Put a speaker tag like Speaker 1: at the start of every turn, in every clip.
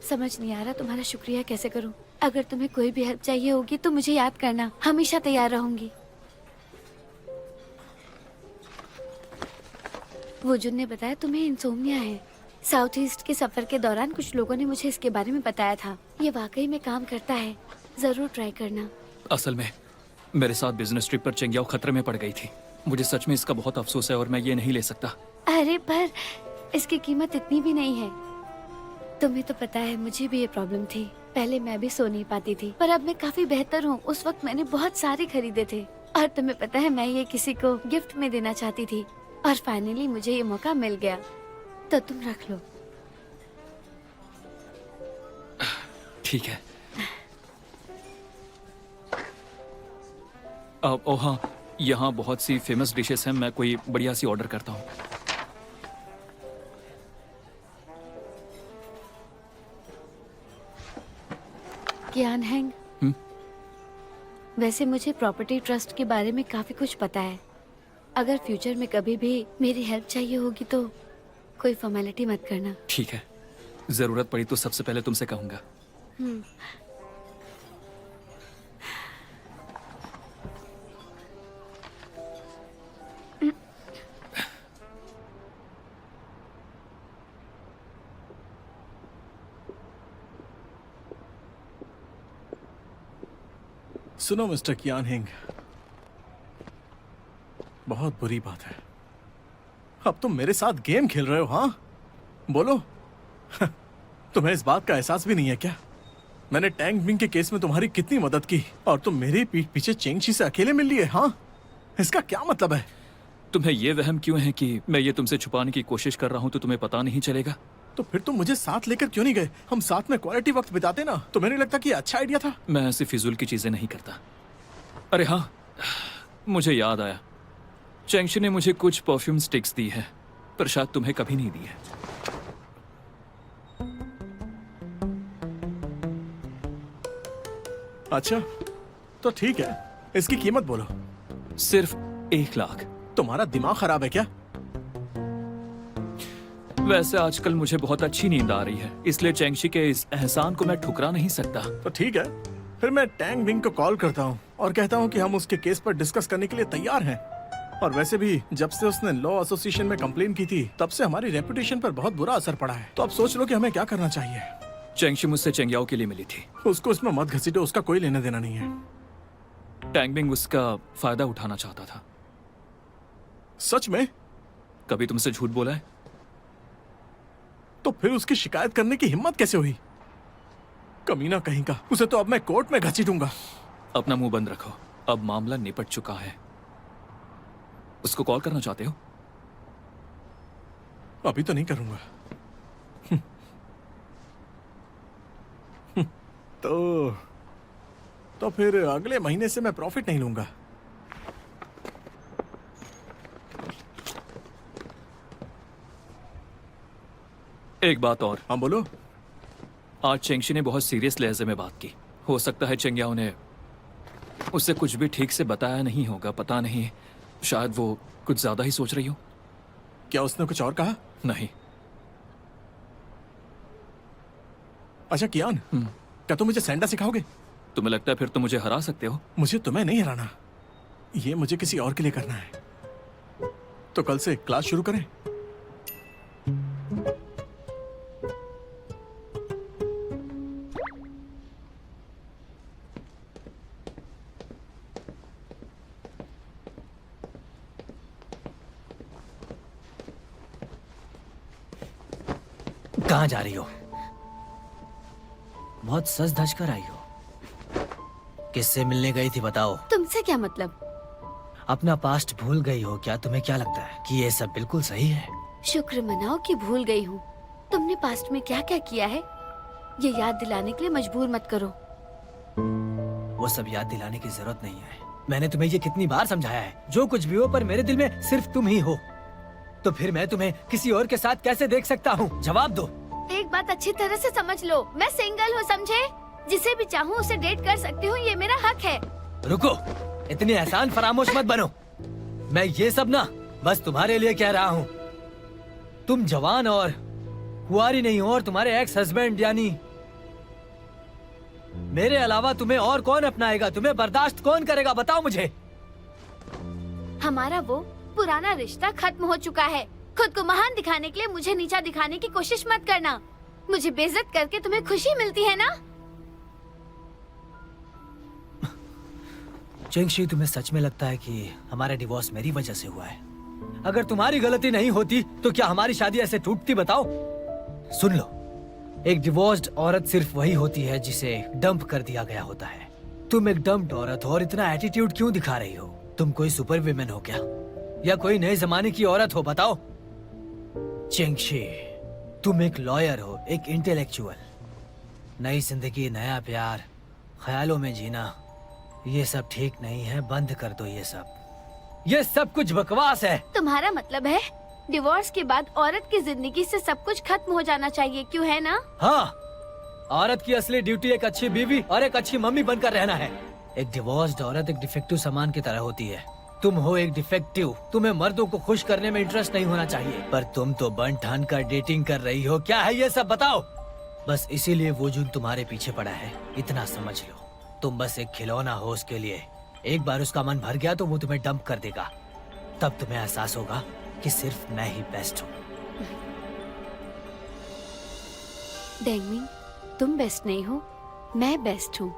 Speaker 1: समझ नहीं आ रहा तुम्हारा शुक्रिया कैसे करूं। अगर तुम्हें कोई भी हेल्प चाहिए होगी तो मुझे याद करना, हमेशा तैयार रहूंगी। वुजुन ने बताया तुम्हें इंसोम्निया है। साउथ ईस्ट के सफर के दौरान कुछ लोगों ने मुझे इसके बारे में बताया था। ये वाकई में काम करता है, जरूर ट्राई करना।
Speaker 2: असल में मेरे साथ बिजनेस ट्रिप पर चेंगियाओ खतरे में पड़ गई थी। मुझे सच में इसका बहुत अफसोस है और मैं ये नहीं ले सकता।
Speaker 1: अरे पर इसकी कीमत इतनी भी नहीं है। तुम्हें तो पता है मुझे भी ये प्रॉब्लम थी। पहले मैं भी सो नहीं पाती थी, पर अब मैं काफी बेहतर हूँ। उस वक्त मैंने बहुत सारे खरीदे थे और तुम्हें पता है मैं ये किसी को गिफ्ट में देना चाहती थी और फाइनली मुझे ये मौका मिल गया। तो तुम रख लो।
Speaker 2: ठीक है। ओ हाँ, यहाँ बहुत सी फेमस डिशेस हैं। मैं कोई बढ़िया सी ऑर्डर करता हूँ।
Speaker 1: कियान हैंग, वैसे मुझे प्रॉपर्टी ट्रस्ट के बारे में काफी कुछ पता है। अगर फ्यूचर में कभी भी मेरी हेल्प चाहिए होगी तो कोई फॉर्मेलिटी मत करना।
Speaker 2: ठीक है, जरूरत पड़ी तो सबसे पहले तुमसे कहूंगा।
Speaker 3: सुनो मिस्टर कियान हिंग, बहुत बुरी बात है। अब तुम मेरे साथ गेम खेल रहे हो? हाँ बोलो। तुम्हें इस बात का एहसास भी नहीं है क्या? मैंने टैंग बिंग के केस में तुम्हारी कितनी मदद की और तुम मेरी पीठ पीछे चेंगशी से अकेले मिल लिए। हाँ, इसका क्या मतलब है?
Speaker 2: तुम्हें ये वहम क्यों है कि मैं ये तुमसे छुपाने की कोशिश कर रहा हूँ तो तुम्हें पता नहीं चलेगा?
Speaker 3: तो फिर तुम मुझे साथ लेकर क्यों नहीं गए? हम साथ में क्वालिटी वक्त बिताते ना। तुम्हें नहीं लगता कि अच्छा आइडिया था?
Speaker 2: मैं ऐसी फिजूल की चीजें नहीं करता। अरे हाँ, मुझे याद आया, चेंगशी ने मुझे कुछ परफ्यूम स्टिक्स दी है, पर शायद तुम्हें कभी नहीं दी है।
Speaker 3: अच्छा तो ठीक है, इसकी कीमत बोलो।
Speaker 2: सिर्फ 1 लाख।
Speaker 3: तुम्हारा दिमाग खराब है क्या?
Speaker 2: वैसे आजकल मुझे बहुत अच्छी नींद आ रही है, इसलिए चेंगशी के इस एहसान को मैं ठुकरा नहीं सकता।
Speaker 3: तो ठीक है, फिर मैं टैंग बिंग को कॉल करता हूँ और कहता हूँ कि हम उसके केस पर डिस्कस करने के लिए तैयार हैं। और वैसे भी जब से उसने लॉ एसोसिएशन में कंप्लेन की थी तब से हमारी रेपुटेशन पर बहुत बुरा असर पड़ा है। तो अब सोच लो कि हमें क्या करना चाहिए।
Speaker 2: चेंगशी मुझसे चेंगियाओ के लिए मिली थी।
Speaker 3: उसको इसमें मत घसीटो, उसका कोई लेना देना नहीं है।
Speaker 2: टैंग बिंग उसका फायदा उठाना चाहता था।
Speaker 3: सच में?
Speaker 2: कभी तुमसे झूठ बोला है?
Speaker 3: तो फिर उसकी शिकायत करने की हिम्मत कैसे हुई? कमीना कहीं का, उसे तो अब मैं कोर्ट में घसीटूंगा।
Speaker 2: अपना मुंह बंद रखो, अब मामला निपट चुका है। उसको कॉल करना चाहते हो?
Speaker 3: अभी तो नहीं करूंगा। तो फिर अगले महीने से मैं प्रॉफिट नहीं लूंगा।
Speaker 2: एक बात और।
Speaker 3: हाँ बोलो।
Speaker 2: आज चेंगशी ने बहुत सीरियस लहजे में बात की। हो सकता है चेंगियाओ ने उससे कुछ भी ठीक से बताया नहीं होगा, पता नहीं, शायद वो कुछ ज्यादा ही सोच रही हो।
Speaker 3: क्या उसने कुछ और कहा?
Speaker 2: नहीं।
Speaker 3: अच्छा कियान, क्या तुम मुझे सैंडा सिखाओगे?
Speaker 2: तुम्हें लगता है फिर तुम मुझे हरा सकते हो?
Speaker 3: मुझे तुम्हें नहीं हराना, ये मुझे किसी और के लिए करना है। तो कल से क्लास शुरू करें?
Speaker 4: कहाँ जा रही हो? बहुत सज धज कर आई हो। किससे मिलने गई थी बताओ?
Speaker 1: तुमसे क्या मतलब?
Speaker 4: अपना पास्ट भूल गई हो क्या? तुम्हें क्या लगता है कि ये सब बिल्कुल सही है?
Speaker 1: शुक्र मनाओ कि भूल गई हूँ। तुमने पास्ट में क्या क्या किया है ये याद दिलाने के लिए मजबूर मत करो।
Speaker 4: वो सब याद दिलाने की जरूरत नहीं है। मैंने तुम्हें ये कितनी बार समझाया है, जो कुछ भी हो पर मेरे दिल में सिर्फ तुम ही हो। तो फिर मैं तुम्हें किसी और के साथ कैसे देख सकता हूँ? जवाब दो।
Speaker 1: एक बात अच्छी तरह से समझ लो, मैं सिंगल हूँ, समझे? जिसे भी चाहूँ उसे डेट कर सकती हूँ, ये मेरा हक है।
Speaker 4: रुको, इतनी एहसान फरामोश मत बनो। मैं ये सब ना बस तुम्हारे लिए कह रहा हूँ। तुम जवान और कुंवारी नहीं हो और तुम्हारे एक्स हस्बैंड यानी मेरे अलावा तुम्हें और कौन अपनाएगा? तुम्हें बर्दाश्त कौन करेगा? बताओ मुझे।
Speaker 1: हमारा वो पुराना रिश्ता खत्म हो चुका है। खुद को महान दिखाने के लिए मुझे नीचा दिखाने की कोशिश मत करना। मुझे बेइज्जत करके तुम्हें खुशी मिलती है ना?
Speaker 4: चेंगशी, तुम्हें सच में लगता है कि हमारा डिवोर्स मेरी वजह से हुआ है? अगर तुम्हारी गलती नहीं होती तो क्या हमारी शादी ऐसे टूटती? बताओ। सुन लो, एक डिवोर्स्ड औरत सिर्फ वही होती है जिसे डंप कर दिया गया होता है। तुम एक डंप्ड औरत हो और इतना एटीट्यूड क्यों दिखा रही हो? तुम कोई सुपर विमेन हो क्या, या कोई नए जमाने की औरत हो? बताओ। चेंगशी, तुम एक लॉयर हो, एक इंटेलेक्चुअल। नई जिंदगी, नया प्यार, ख्यालों में जीना, ये सब ठीक नहीं है। बंद कर दो ये सब कुछ बकवास है।
Speaker 1: तुम्हारा मतलब है डिवोर्स के बाद औरत की जिंदगी से सब कुछ खत्म हो जाना चाहिए, क्यों है ना?
Speaker 4: हाँ, औरत की असली ड्यूटी एक अच्छी बीवी और एक अच्छी मम्मी बनकर रहना है। एक डिवोर्स्ड औरत एक डिफेक्टिव सामान की तरह होती है। तुम हो एक डिफेक्टिव। तुम्हें मर्दों को खुश करने में इंटरेस्ट नहीं होना चाहिए, पर तुम तो बन ठान कर डेटिंग कर रही हो। क्या है ये सब? बताओ। बस इसीलिए वो जुन तुम्हारे पीछे पड़ा है, इतना समझ लो। तुम बस एक खिलौना हो उसके लिए। एक बार उसका मन भर गया तो वो तुम्हें डंप कर देगा। तब तुम्हें एहसास होगा कि सिर्फ मैं ही बेस्ट हूँ।
Speaker 1: डेंगमिंग, तुम बेस्ट नहीं हो, मैं बेस्ट हूँ।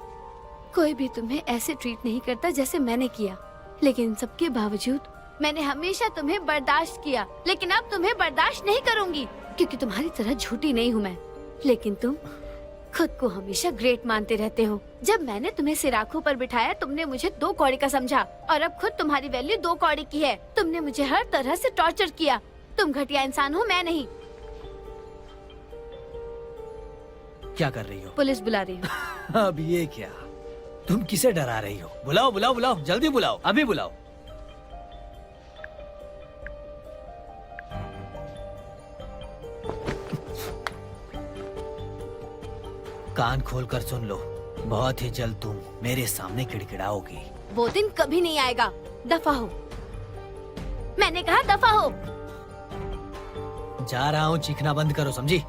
Speaker 1: कोई भी तुम्हें ऐसे ट्रीट नहीं करता जैसे मैंने किया, लेकिन सबके बावजूद मैंने हमेशा तुम्हें बर्दाश्त किया। लेकिन अब तुम्हें बर्दाश्त नहीं करूंगी, क्योंकि तुम्हारी तरह झूठी नहीं हूँ मैं। लेकिन तुम खुद को हमेशा ग्रेट मानते रहते हो। जब मैंने तुम्हें सिर आंखों पर बिठाया, तुमने मुझे 2 कौड़ी का समझा, और अब खुद तुम्हारी वैल्यू 2 कौड़ी की है। तुमने मुझे हर तरह से टॉर्चर किया। तुम घटिया इंसान हो, मैं नहीं।
Speaker 4: क्या कर रही हो?
Speaker 1: पुलिस बुला रही हूँ।
Speaker 4: अब ये क्या? तुम किसे डरा रही हो? बुलाओ बुलाओ बुलाओ, जल्दी बुलाओ, अभी बुलाओ। कान खोलकर सुन लो, बहुत ही जल्द तुम मेरे सामने किड़किड़ाओगी।
Speaker 1: वो दिन कभी नहीं आएगा। दफा हो, मैंने कहा दफा हो।
Speaker 4: जा रहा हूँ, चीखना बंद करो, समझी?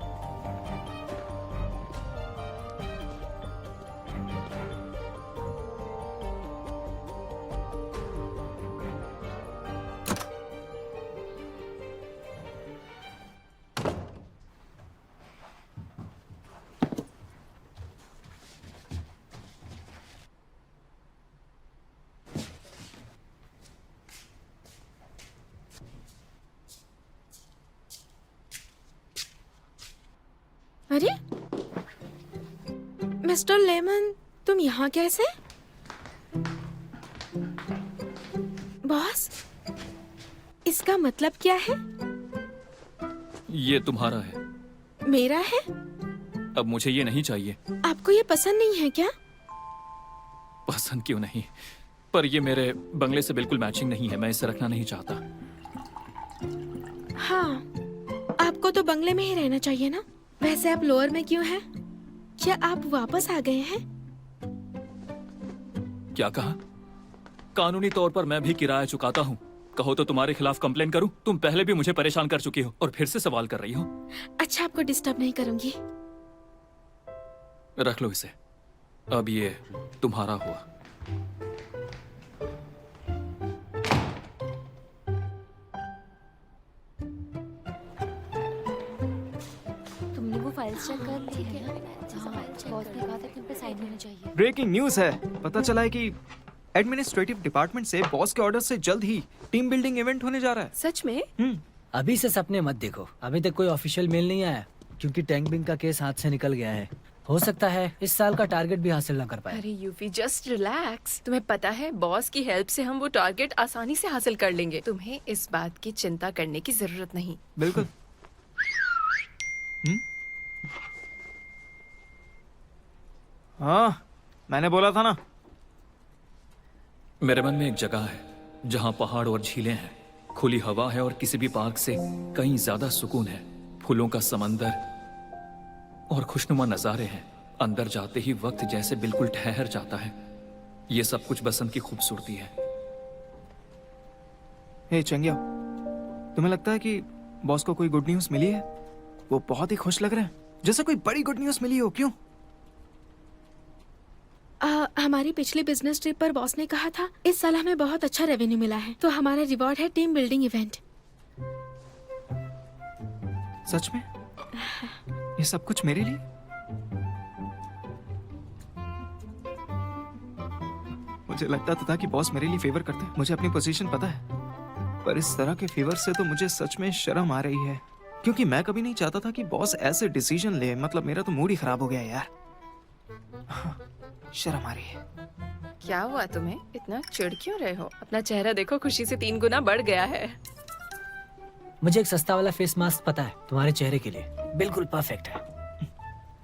Speaker 5: अरे मिस्टर लेमन, तुम यहाँ कैसे? बॉस, इसका मतलब क्या है?
Speaker 2: ये तुम्हारा है।
Speaker 5: मेरा है?
Speaker 2: अब मुझे ये नहीं चाहिए।
Speaker 5: आपको ये पसंद नहीं है क्या?
Speaker 2: पसंद क्यों नहीं, पर ये मेरे बंगले से बिल्कुल मैचिंग नहीं है। मैं इसे रखना नहीं चाहता।
Speaker 5: हाँ, आपको तो बंगले में ही रहना चाहिए ना। वैसे आप लोअर में क्यों हैं? क्या आप वापस आ गए हैं?
Speaker 2: क्या कहा? कानूनी तौर पर मैं भी किराया चुकाता हूँ। कहो तो तुम्हारे खिलाफ कंप्लेन करूं? तुम पहले भी मुझे परेशान कर चुकी हो और फिर से सवाल कर रही हो।
Speaker 5: अच्छा, आपको डिस्टर्ब नहीं करूंगी।
Speaker 2: रख लो इसे। अब ये तुम्हारा हुआ।
Speaker 1: तुमने वो फाइल्स चेक कर ली है? बॉस ने कहा था कि उन पे साइन होने चाहिए।
Speaker 6: ब्रेकिंग न्यूज है। पता चला है कि एडमिनिस्ट्रेटिव डिपार्टमेंट से बॉस के ऑर्डर से जल्द ही टीम बिल्डिंग इवेंट होने जा रहा है।
Speaker 5: सच में?
Speaker 4: अभी से सपने मत देखो। अभी तक कोई ऑफिशियल मेल नहीं आया, क्योंकि टैंक बिंग का केस हाथ से निकल गया है। हो सकता है इस साल का टारगेट भी हासिल ना कर पाए।
Speaker 7: अरे यूफी, जस्ट रिलैक्स। तुम्हें पता है बॉस की हेल्प से हम वो टारगेट आसानी से हासिल कर लेंगे। तुम्हें इस बात की चिंता करने की जरूरत नहीं।
Speaker 6: बिल्कुल। हाँ, मैंने बोला था ना।
Speaker 2: मेरे मन में एक जगह है जहाँ पहाड़ और झीलें हैं, खुली हवा है और किसी भी पार्क से कहीं ज्यादा सुकून है। फूलों का समंदर और खुशनुमा नजारे हैं। अंदर जाते ही वक्त जैसे बिल्कुल ठहर जाता है। ये सब कुछ बसंत की खूबसूरती है।
Speaker 6: हे चंगिया, तुम्हें लगता है कि बॉस को कोई गुड न्यूज मिली है? वो बहुत ही खुश लग रहे हैं, जैसे कोई बड़ी गुड न्यूज मिली हो। क्यों?
Speaker 5: हमारी पिछली बिजनेस ट्रिप पर बॉस ने कहा था इस साल हमें बहुत अच्छा रेवेन्यू मिला है, तो हमारा रिवॉर्ड है टीम बिल्डिंग इवेंट।
Speaker 6: सच में? ये सब कुछ मेरे लिए? मुझे लगता था कि बॉस मेरे लिए फेवर करते हैं, मुझे अपनी पोजीशन पता है, पर इस तरह के फेवर से तो मुझे सच में शर्म आ रही है, क्योंकि मैं कभी नहीं चाहता था कि बॉस ऐसे डिसीजन ले। मतलब मेरा तो मूड ही खराब हो गया यार। शर्म आ रही है।
Speaker 7: क्या हुआ तुम्हें? इतना चिढ़ क्यों रहे हो? अपना चेहरा देखो, खुशी से 3 गुना बढ़ गया है।
Speaker 4: मुझे एक सस्ता वाला फेस मास्क पता है तुम्हारे चेहरे के लिए, बिल्कुल परफेक्ट है।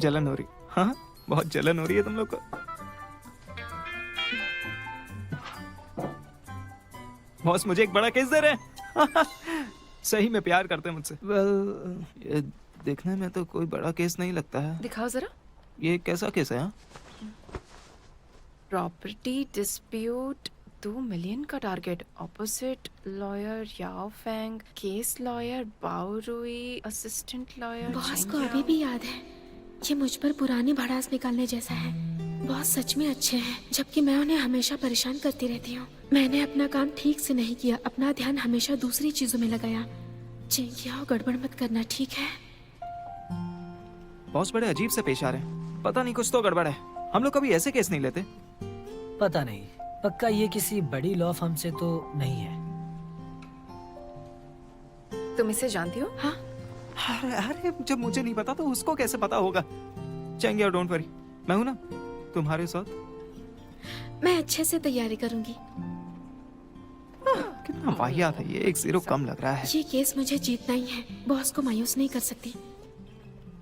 Speaker 6: जलन हो रही? हाँ, बहुत जलन हो रही है तुम लोग को। बॉस मुझे एक बड़ा केस दे रहे हैं। सही में प्यार करते हैं मुझसे। ये देखने में तो कोई बड़ा केस नहीं लगता है।
Speaker 7: दिखाओ जरा।
Speaker 6: ये कैसा केस है?
Speaker 7: प्रॉपर्टी डिस्प्यूट, 2 मिलियन का target, opposite lawyer Yao Feng, case lawyer Bao Rui, assistant lawyer
Speaker 5: boss को अभी भी याद है, ये मुझ पर पुरानी भड़ास निकालने जैसा है। बॉस सच में अच्छे हैं, जबकि मैं उन्हें हमेशा परेशान करती रहती हूँ। मैंने अपना काम ठीक से नहीं किया, अपना ध्यान हमेशा दूसरी चीजों में लगाया। चेंगियाओ, गड़बड़ मत करना, ठीक है?
Speaker 6: बॉस बड़े अजीब से पेश आ रहे हैं, पता नहीं कुछ तो गड़बड़ है। हम लोग कभी ऐसे केस नहीं लेते।
Speaker 4: पता नहीं, पक्का ये किसी बड़ी लॉ फर्म से तो नहीं है।
Speaker 7: तुम इसे जानती हो?
Speaker 5: हाँ,
Speaker 6: अरे जब मुझे नहीं पता तो उसको कैसे पता होगा? चेंगियाओ, डोंट वरी, मैं हूं ना तुम्हारे साथ।
Speaker 5: मैं अच्छे से तैयारी करूंगी।
Speaker 6: कितना वाहियात है ये, 1-0 कम लग रहा है।
Speaker 5: ये केस मुझे जीतना ही है, बॉस को मायूस नहीं कर सकती।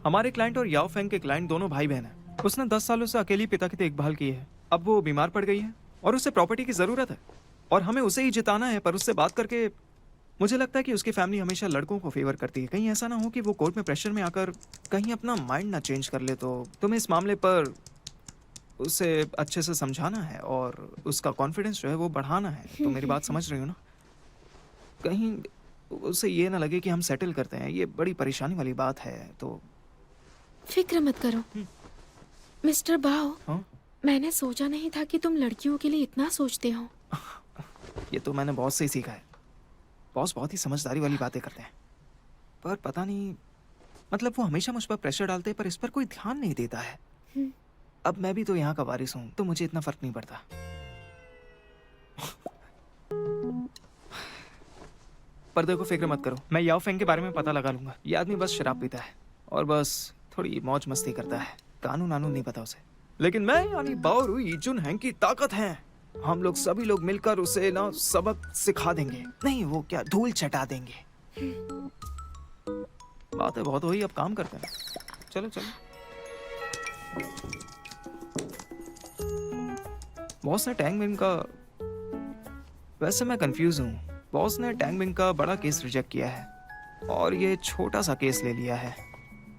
Speaker 6: हमारे क्लाइंट और याओ फेंग के क्लाइंट दोनों भाई बहन हैं। उसने 10 सालों से अकेली पिता की देखभाल की है। अब वो बीमार पड़ गई है और उसे प्रॉपर्टी की जरूरत है और हमें उसे ही जिताना है। पर उससे बात करके मुझे लगता है कि उसकी फैमिली हमेशा लड़कों को फेवर करती है। कहीं ऐसा ना हो कि वो कोर्ट में प्रेशर में आकर कहीं अपना माइंड ना चेंज कर ले। तो तुम्हें इस मामले पर उसे अच्छे से समझाना है और उसका कॉन्फिडेंस जो है वो बढ़ाना है। तो मेरी बात समझ रही हो ना? कहीं उसे ये ना लगे कि हम सेटल करते हैं, ये बड़ी परेशानी वाली बात है। तो
Speaker 5: फिक्र मत करो मिस्टर बाओ।
Speaker 6: हाँ?
Speaker 5: मैंने सोचा नहीं था कि तुम लड़कियों के लिए इतना सोचते हो।
Speaker 6: ये तो मैंने बॉस से ही सीखा है। बॉस बहुत ही समझदारी वाली बातें करते हैं, पर पता नहीं, मतलब वो हमेशा मुझ पर प्रेशर डालते हैं पर इस पर कोई ध्यान नहीं देता है। अब मैं भी तो यहाँ का वारिस हूँ, तो मुझे इतना फर्क नहीं पड़ता। पर देखो, फिक्र मत करो, मैं याओ फेंग के बारे में पता लगा लूंगा। ये आदमी बस शराब पीता है और बस थोड़ी मौज मस्ती करता है। कानून वानून नहीं पता उसे। लेकिन मैं यानी बाओ रुई जुन हैंग की ताकत है। हम लोग सभी लोग मिलकर उसे ना सबक सिखा देंगे। नहीं, वो क्या, धूल चटा देंगे। बातें बहुत हुई, अब काम करते हैं। चलो चलो। बॉस ने टैंग बिंग का, वैसे मैं कंफ्यूज हूँ। बॉस ने टैंग बिंग का बड़ा केस रिजेक्ट किया है और ये छोटा सा केस ले लिया है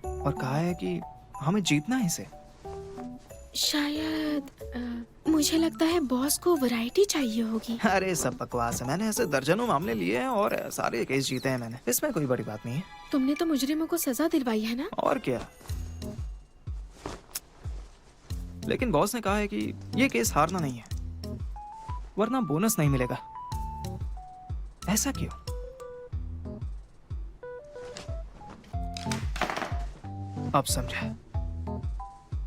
Speaker 6: और कहा है कि हमें जीतना है इसे।
Speaker 5: शायद मुझे लगता है बॉस को वैरायटी चाहिए होगी।
Speaker 6: अरे सब बकवास है, मैंने ऐसे दर्जनों मामले लिए हैं और सारे केस जीते हैं मैंने। इसमें कोई बड़ी बात नहीं है।
Speaker 5: तुमने तो मुजरिमों को सजा दिलवाई है ना?
Speaker 6: और क्या। लेकिन बॉस ने कहा है कि ये केस हारना नहीं है, वरना बोनस नहीं मिलेगा। ऐसा क्यों? अब समझा।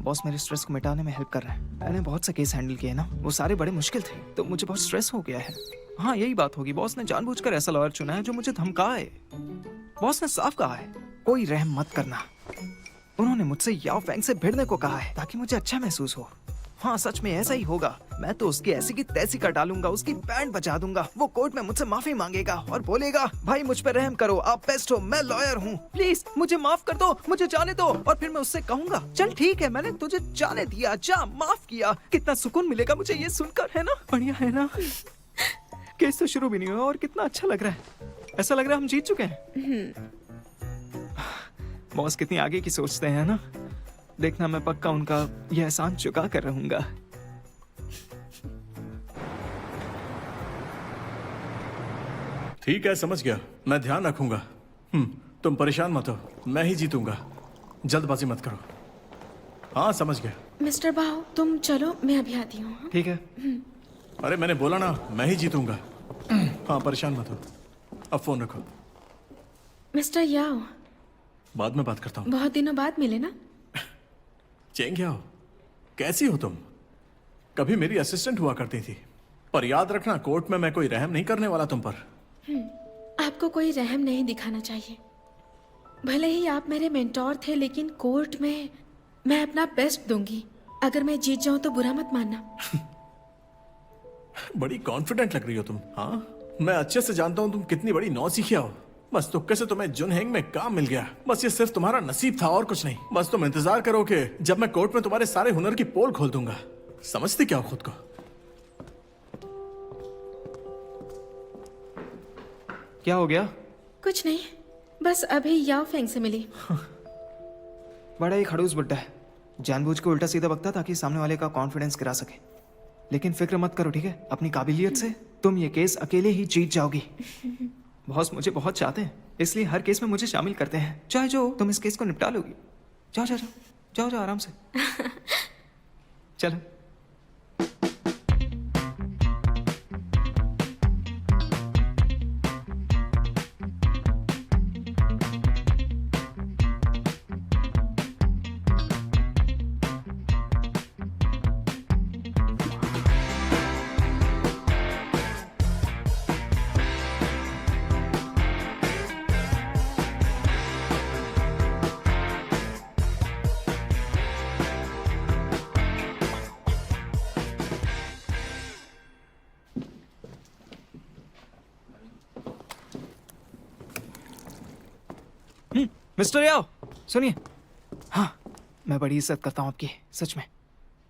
Speaker 6: बॉस मेरे स्ट्रेस को मिटाने में हेल्प कर रहा है। मैंने बहुत से केस हैंडल किए ना, वो सारे बड़े मुश्किल थे, तो मुझे बहुत स्ट्रेस हो गया है। हाँ, यही बात होगी। बॉस ने जानबूझकर ऐसा लॉयर चुना है जो मुझे धमकाए। बॉस ने साफ कहा है, कोई रहम मत करना। उन्होंने मुझसे याओ फेंग से भिड़ने को कहा है ताकि मुझे अच्छा महसूस हो। हाँ, सच में ऐसा ही होगा। मैं तो उसकी ऐसी की तैसी कर डालूंगा, उसकी बैंड बजा दूंगा। वो कोर्ट में मुझसे माफी मांगेगा और बोलेगा, भाई मुझ पर रहम करो, आप बेस्ट हो, मैं लॉयर हूँ, प्लीज मुझे माफ कर दो, मुझे जाने दो। और फिर मैं उससे कहूंगा, चल ठीक है, मैंने तुझे जाने दिया, जा, माफ किया। कितना सुकून मिलेगा मुझे ये सुनकर, है ना? बढ़िया है ना? केस तो शुरू भी नहीं हुआ और कितना अच्छा लग रहा है। ऐसा लग रहा है हम जीत चुके हैं। बॉस कितनी आगे की सोचते हैं ना। देखना, मैं पक्का उनका यह एहसान चुका कर रहूंगा।
Speaker 3: ठीक है, समझ गया, मैं ध्यान रखूंगा। तुम परेशान मत हो, मैं ही जीतूंगा। जल्दबाजी मत करो। हाँ समझ गया।
Speaker 5: मिस्टर बाओ तुम चलो, मैं अभी आती हूँ। हाँ?
Speaker 6: ठीक है।
Speaker 3: अरे मैंने बोला ना मैं ही जीतूंगा। हाँ परेशान मत हो, अब फोन रखो,
Speaker 5: मिस्टर याओ,
Speaker 3: बाद में बात करता हूँ।
Speaker 5: बहुत दिनों बाद मिले ना।
Speaker 3: चेंग याओ, कैसी हो तुम? कभी मेरी असिस्टेंट हुआ करती थी, पर याद रखना कोर्ट में मैं कोई रहम नहीं करने वाला तुम पर।
Speaker 5: आपको कोई रहम नहीं दिखाना चाहिए। भले ही आप मेरे मेंटोर थे, लेकिन कोर्ट में मैं अपना बेस्ट दूंगी। अगर मैं जीत जाऊं तो बुरा मत मानना।
Speaker 3: बड़ी कॉन्फिडेंट लग रही हो तुम। हाँ मैं अच्छे से जानता हूँ तुम कितनी बड़ी नौसिखिया हो। बस तुक्के से तुम्हें जुनहेंग में काम मिल गया। बस ये सिर्फ तुम्हारा नसीब था और कुछ नहीं। बस तुम इंतजार करो कि जब मैं कोर्ट में तुम्हारे सारे हुनर की पोल खोल दूंगा। समझती क्या हो खुद को?
Speaker 6: क्या हो गया?
Speaker 5: कुछ नहीं, बस अभी याओ फेंग से मिली।
Speaker 6: बड़ा ही खड़ूस बुड्ढा है, जानबूझ के उल्टा सीधा बकता ताकि सामने वाले का कॉन्फिडेंस गिरा सके। लेकिन फिक्र मत करो, ठीक है? अपनी काबिलियत से तुम ये केस अकेले ही जीत जाओगी। बॉस मुझे बहुत चाहते हैं, इसलिए हर केस में मुझे शामिल करते हैं। चाहे जो तुम इस केस को निपटा लोगी। जाओ जाओ जाओ जाओ जाओ आराम से। चलो। मिस्टर याओ सुनिए। हाँ मैं बड़ी इज्जत करता हूँ आपकी, सच में।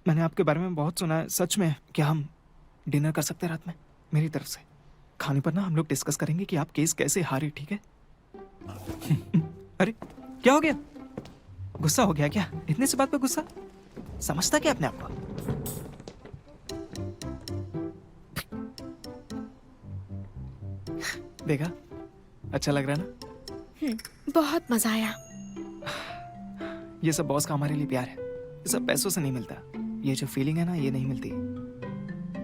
Speaker 6: मैंने आपके बारे में बहुत सुना है, सच में। क्या हम डिनर कर सकते हैं रात में? मेरी तरफ से खाने पर ना हम लोग डिस्कस करेंगे कि आप केस कैसे हारे, ठीक है? अरे क्या हो गया? गुस्सा हो गया क्या? इतने से बात पे गुस्सा? समझता क्या अपने आप को? देखा, अच्छा लग रहा है ना?
Speaker 5: बहुत मजा आया।
Speaker 6: ये सब बॉस का हमारे लिए प्यार है। ये सब पैसों से नहीं मिलता। ये जो फीलिंग है ना, ये नहीं मिलती।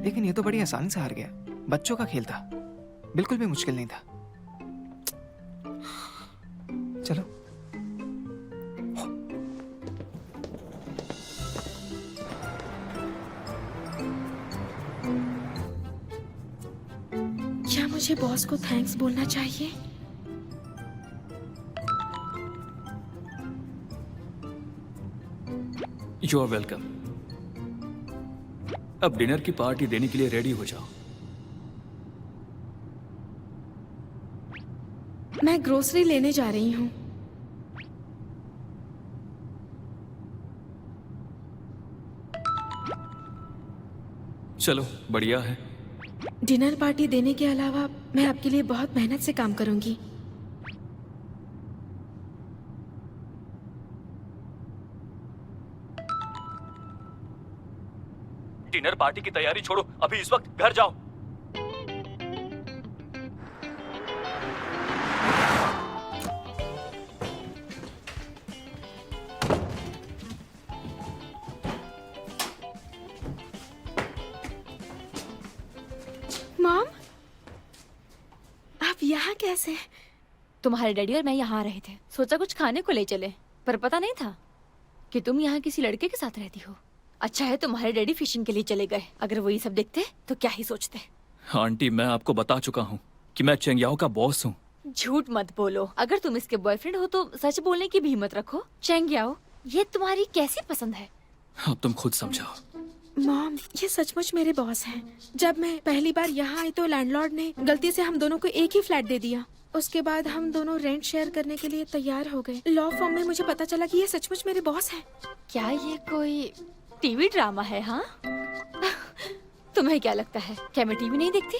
Speaker 6: लेकिन ये तो बड़ी आसानी से हार गया। बच्चों का खेल था, बिल्कुल भी मुश्किल नहीं था। चलो।
Speaker 5: क्या मुझे बॉस को थैंक्स बोलना चाहिए?
Speaker 2: You are welcome. अब डिनर की पार्टी देने के लिए रेडी हो जाओ।
Speaker 5: मैं ग्रोसरी लेने जा रही हूँ।
Speaker 2: चलो बढ़िया है।
Speaker 5: डिनर पार्टी देने के अलावा मैं आपके लिए बहुत मेहनत से काम करूंगी।
Speaker 2: डिनर पार्टी की तैयारी छोड़ो, अभी इस वक्त घर जाओ।
Speaker 5: मॉम, आप यहाँ कैसे?
Speaker 1: तुम्हारे डैडी और मैं यहाँ आ रहे थे, सोचा कुछ खाने को ले चले, पर पता नहीं था कि तुम यहाँ किसी लड़के के साथ रहती हो। अच्छा है तुम्हारे डैडी फिशिंग के लिए चले गए, अगर वो ये सब देखते तो क्या ही सोचते।
Speaker 2: आंटी मैं आपको बता चुका हूँ कि मैं चेंगयाओ का बॉस हूँ।
Speaker 1: झूठ मत बोलो, अगर तुम इसके बॉयफ्रेंड हो तो सच बोलने की भी हिम्मत रखो। चेंगयाओ, ये तुम्हारी कैसी पसंद है?
Speaker 2: अब तुम खुद समझाओ।
Speaker 5: मॉम, ये सचमुच मेरे बॉस हैं। जब मैं पहली बार यहाँ आई तो लैंडलॉर्ड ने गलती से हम दोनों को एक ही फ्लैट दे दिया। उसके बाद हम दोनों रेंट शेयर करने के लिए तैयार हो गए। लॉ फॉर्म में मुझे पता चला कि ये सचमुच मेरे बॉस हैं।
Speaker 1: क्या ये कोई टीवी ड्रामा है? हाँ तुम्हें क्या लगता है क्या मैं टीवी नहीं देखती?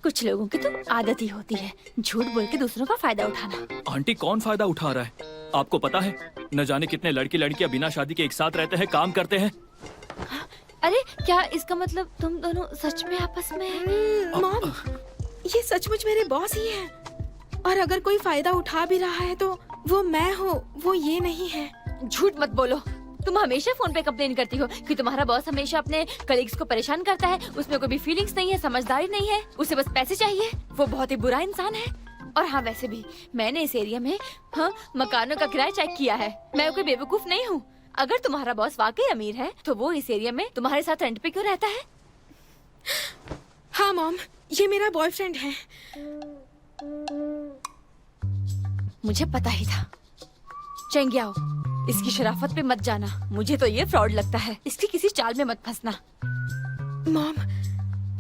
Speaker 1: कुछ लोगों की तो आदत ही होती है झूठ बोल के दूसरों का फायदा उठाना।
Speaker 2: आंटी कौन फायदा उठा रहा है? आपको पता है न जाने कितने लड़के लड़कियां बिना शादी के एक साथ रहते हैं, काम करते हैं।
Speaker 1: अरे क्या इसका मतलब तुम दोनों सच में आपस में?
Speaker 5: मॉम, ये सचमुच मेरे बॉस ही हैं। और अगर कोई फायदा उठा भी रहा है तो वो मैं हूँ, वो ये नहीं है।
Speaker 1: झूठ मत बोलो,
Speaker 8: तुम हमेशा फोन पे कंप्लेन करती हो कि तुम्हारा बॉस हमेशा अपने कलीग्स को परेशान करता है, उसमें कोई भी फीलिंग्स नहीं है, समझदारी नहीं है, उसे बस पैसे चाहिए। वो बहुत ही बुरा इंसान है। और हाँ, वैसे भी मैंने इस एरिया में मकानों का किराया चेक किया है। मैं कोई बेवकूफ नहीं हूँ। अगर तुम्हारा बॉस वाकई अमीर है तो वो इस एरिया में तुम्हारे साथ रेंट पे क्यों रहता है?
Speaker 5: हाँ मॉम, ये मेरा बॉयफ्रेंड है।
Speaker 8: मुझे पता ही था। चेंगियाओ, इसकी शराफत पे मत जाना। मुझे तो ये फ्रॉड लगता है। इसकी किसी चाल में मत फंसना।
Speaker 5: मॉम,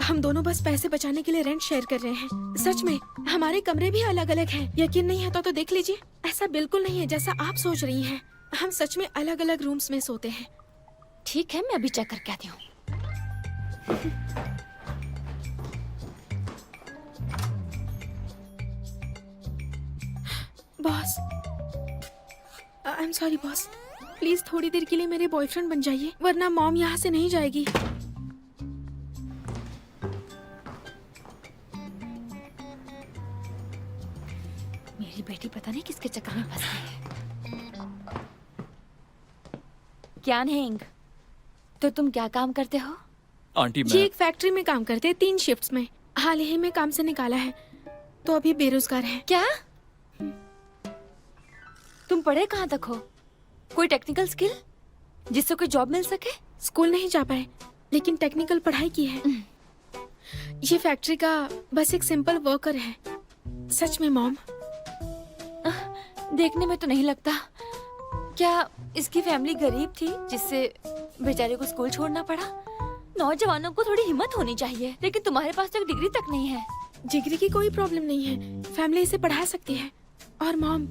Speaker 5: हम दोनों बस पैसे बचाने के लिए रेंट शेयर कर रहे हैं। सच में हमारे कमरे भी अलग अलग हैं। यकीन नहीं है तो देख लीजिए। ऐसा बिल्कुल नहीं है जैसा आप सोच रही हैं। हम सच में अलग अलग रूम्स में सोते हैं।
Speaker 8: ठीक है, मैं अभी चेक करके आती हूँ।
Speaker 5: Boss, I am sorry boss. Please थोड़ी देर के लिए मेरे बॉयफ्रेंड बन जाइए, वरना मॉम यहाँ से नहीं जाएगी।
Speaker 8: मेरी बेटी पता नहीं किसके चक्कर में फंस गई है। क्या हेंग, तो तुम क्या काम करते हो?
Speaker 2: आंटी
Speaker 5: ये
Speaker 2: मैं
Speaker 5: एक फैक्ट्री में काम करते हैं 3 शिफ्ट्स में। हाल ही में काम से निकाला है तो अभी बेरोजगार है।
Speaker 8: क्या तुम पढ़े कहाँ तक हो? कोई टेक्निकल स्किल जिससे कोई जॉब मिल सके?
Speaker 5: स्कूल नहीं जा पाए लेकिन टेक्निकल पढ़ाई की है। ये फैक्ट्री का बस एक सिंपल वर्कर है। सच में मॉम।
Speaker 8: देखने में तो नहीं लगता। क्या इसकी फैमिली गरीब थी जिससे बेचारे को स्कूल छोड़ना पड़ा? नौजवानों को थोड़ी हिम्मत होनी चाहिए, लेकिन तुम्हारे पास तो एक डिग्री तक नहीं है।
Speaker 5: डिग्री की कोई प्रॉब्लम नहीं है, फैमिली इसे पढ़ा सकती है। और मॉम,